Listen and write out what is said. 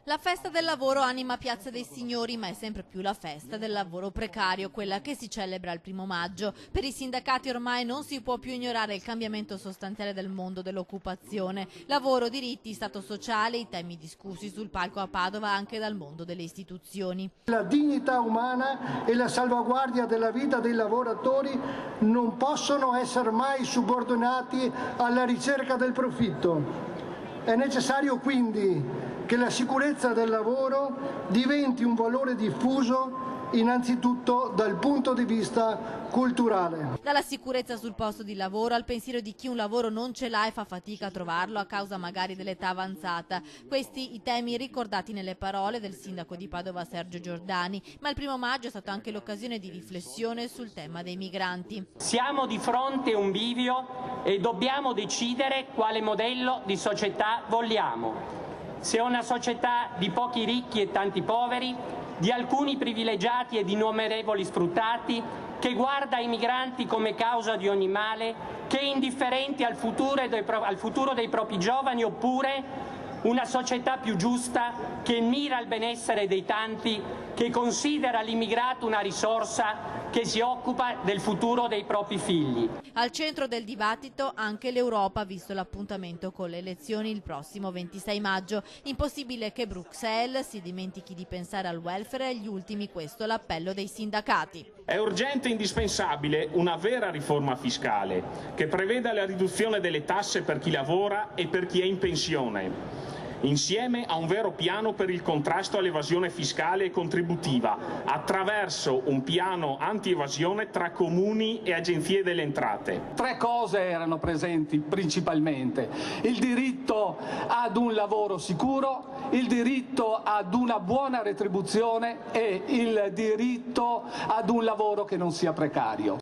La festa del lavoro anima Piazza dei Signori, ma è sempre più la festa del lavoro precario, quella che si celebra il 1° maggio. Per i sindacati ormai non si può più ignorare il cambiamento sostanziale del mondo dell'occupazione. Lavoro, diritti, stato sociale, i temi discussi sul palco a Padova anche dal mondo delle istituzioni. La dignità umana e la salvaguardia della vita dei lavoratori non possono essere mai subordinati alla ricerca del profitto. È necessario quindi che la sicurezza del lavoro diventi un valore diffuso innanzitutto dal punto di vista culturale. Dalla sicurezza sul posto di lavoro al pensiero di chi un lavoro non ce l'ha e fa fatica a trovarlo a causa magari dell'età avanzata. Questi i temi ricordati nelle parole del sindaco di Padova Sergio Giordani, ma il 1° maggio è stata anche l'occasione di riflessione sul tema dei migranti. Siamo di fronte a un bivio e dobbiamo decidere quale modello di società vogliamo. Se una società di pochi ricchi e tanti poveri, di alcuni privilegiati e di innumerevoli sfruttati, che guarda ai migranti come causa di ogni male, che è indifferente al futuro dei propri giovani, oppure una società più giusta che mira al benessere dei tanti, che considera l'immigrato una risorsa, che si occupa del futuro dei propri figli. Al centro del dibattito anche l'Europa, visto l'appuntamento con le elezioni il prossimo 26 maggio. Impossibile che Bruxelles si dimentichi di pensare al welfare e agli ultimi, questo l'appello dei sindacati. È urgente e indispensabile una vera riforma fiscale che preveda la riduzione delle tasse per chi lavora e per chi è in pensione, insieme a un vero piano per il contrasto all'evasione fiscale e contributiva, attraverso un piano anti-evasione tra comuni e agenzie delle entrate. 3 cose erano presenti principalmente: il diritto ad un lavoro sicuro, il diritto ad una buona retribuzione e il diritto ad un lavoro che non sia precario.